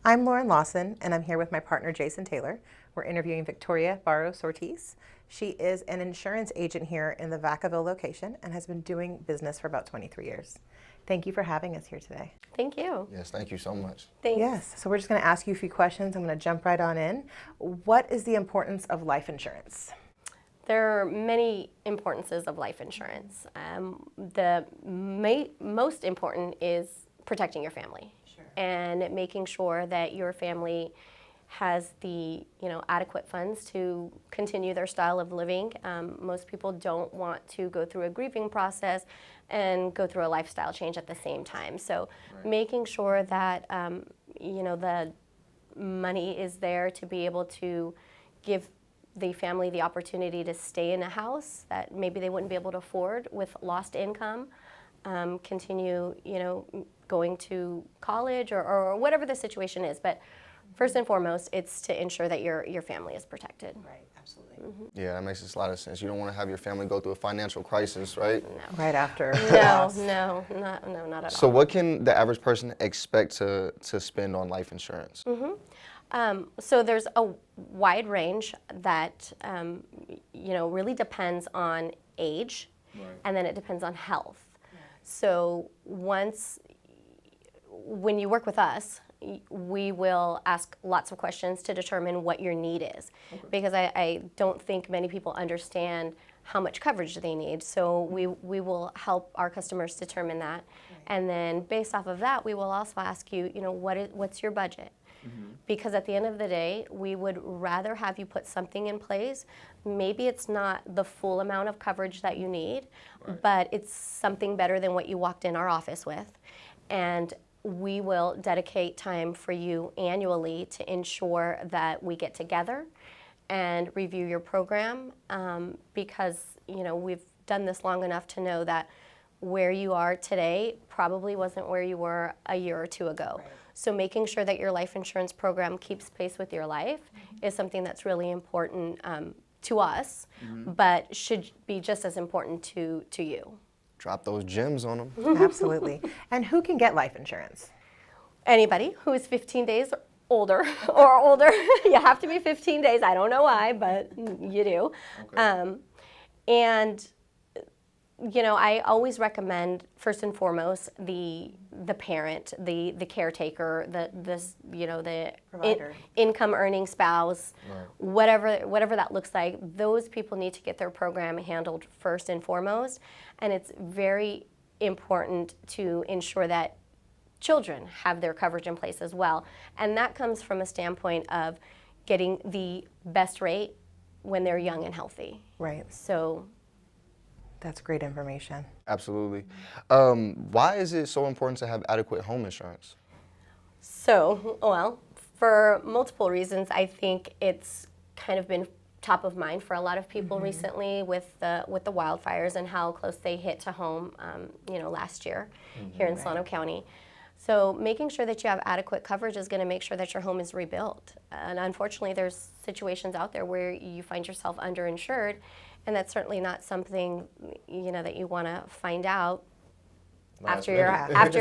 I'm Lauren Lawson, and I'm here with my partner, Jason Taylor. We're interviewing Victoria Barros-Ortiz. She is an insurance agent here in the Vacaville location and has been doing business for about 23 years. Thank you for having us here today. Thank you. Yes, thank you so much. Thanks. Yes, so we're just going to ask you a few questions. I'm going to jump right on in. What is the importance of life insurance? There are many importances of life insurance. The most important is protecting your family. Sure. And making sure that your family has the adequate funds to continue their style of living. Most people don't want to go through a grieving process and go through a lifestyle change at the same time. So making sure that the money is there to be able to give the family the opportunity to stay in a house that maybe they wouldn't be able to afford with lost income, continue going to college or whatever the situation is. But first and foremost, it's to ensure that your family is protected. Right, absolutely. Mm-hmm. Yeah, that makes a lot of sense. You don't want to have your family go through a financial crisis, right? No. Right after. No, not at all. So what can the average person expect to spend on life insurance? So there's a wide range that really depends on age, and then it depends on health. So when you work with us, we will ask lots of questions to determine what your need is, because I don't think many people understand how much coverage they need. So we will help our customers determine that, and then based off of that, we will also ask you, what's your budget? Because at the end of the day, we would rather have you put something in place. Maybe it's not the full amount of coverage that you need, but it's something better than what you walked in our office with. And we will dedicate time for you annually to ensure that we get together and review your program, because we've done this long enough to know that where you are today probably wasn't where you were a year or two ago. So making sure that your life insurance program keeps pace with your life is something that's really important to us, but should be just as important to you. Drop those gems on them. Absolutely. And who can get life insurance? Anybody who is 15 days older or older. You have to be 15 days. I don't know why, but you do. Okay. I always recommend first and foremost the parent, the caretaker, the income earning spouse, whatever that looks like. Those people need to get their program handled first and foremost, and it's very important to ensure that children have their coverage in place as well, and that comes from a standpoint of getting the best rate when they're young and healthy. Right. So. That's great information. Absolutely. Why is it so important to have adequate home insurance? So, well, for multiple reasons, I think it's kind of been top of mind for a lot of people recently with the wildfires and how close they hit to home, last year here in Solano County. So making sure that you have adequate coverage is going to make sure that your home is rebuilt. And unfortunately, there's situations out there where you find yourself underinsured, and that's certainly not something that you want to find out after your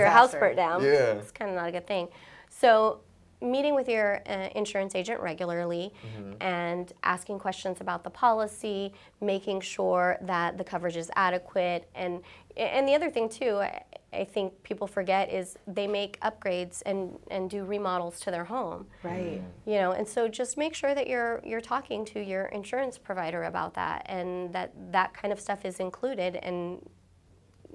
house burnt down. Yeah. It's kind of not a good thing. So meeting with your insurance agent regularly and asking questions about the policy, making sure that the coverage is adequate, and the other thing too, I think people forget is they make upgrades and do remodels to their home. Right. And so just make sure that you're talking to your insurance provider about that, and that kind of stuff is included, and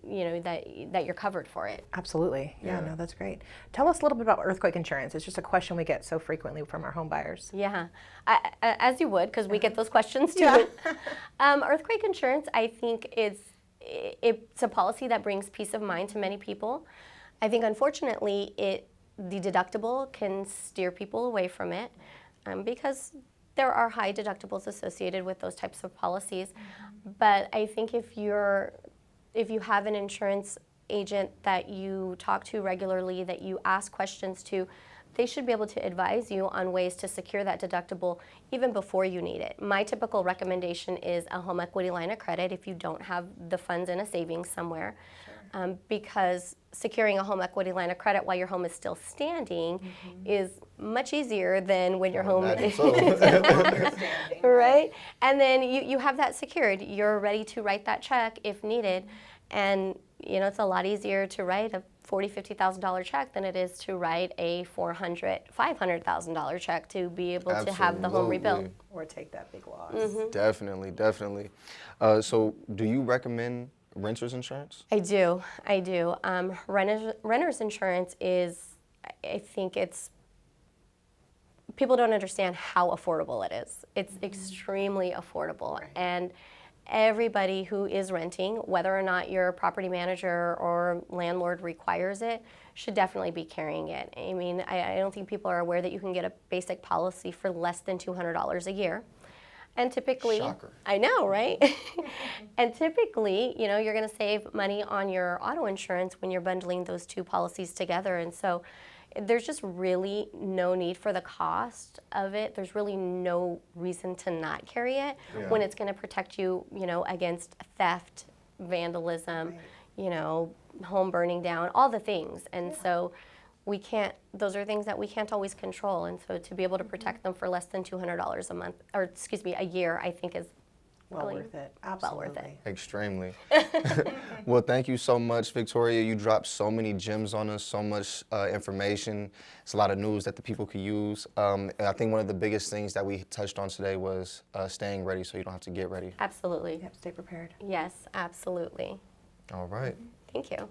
that you're covered for it. Absolutely. Yeah, no, that's great. Tell us a little bit about earthquake insurance. It's just a question we get so frequently from our home buyers. Yeah, as you would, because we get those questions too. Earthquake insurance, I think, it's a policy that brings peace of mind to many people. I think, unfortunately, the deductible can steer people away from it, because there are high deductibles associated with those types of policies. But I think if you have an insurance agent that you talk to regularly, that you ask questions to, they should be able to advise you on ways to secure that deductible even before you need it. My typical recommendation is a home equity line of credit if you don't have the funds in a savings somewhere. because securing a home equity line of credit while your home is still standing is much easier than when your home is So. right? And then you have that secured. You're ready to write that check if needed. And you know, it's a lot easier to write a $40,000, $50,000 check than it is to write a $400,000, $500,000 check to be able to have the home rebuilt. Absolutely. Or take that big loss. Definitely, definitely. So do you recommend renter's insurance? I do. Renter's insurance is, I think it's, people don't understand how affordable it is. It's extremely affordable. Right. And everybody who is renting, whether or not your property manager or landlord requires it, should definitely be carrying it. I mean, I don't think people are aware that you can get a basic policy for less than $200 a year. And typically, Shocker. I know, right? And typically, you know, you're going to save money on your auto insurance when you're bundling those two policies together. And so there's just really no need for the cost of it. There's really no reason to not carry it when it's going to protect you, you know, against theft, vandalism, you know, home burning down, all the things. And so we can't, those are things that we can't always control. And so to be able to protect them for less than $200 a month, or excuse me, a year, I think is Well really worth it. well Absolutely. worth it. Extremely. Well, thank you so much, Victoria. You dropped so many gems on us, so much information. It's a lot of news that the people could use. And I think one of the biggest things that we touched on today was staying ready so you don't have to get ready. Absolutely. Yep, stay prepared. Yes, absolutely. All right. Thank you.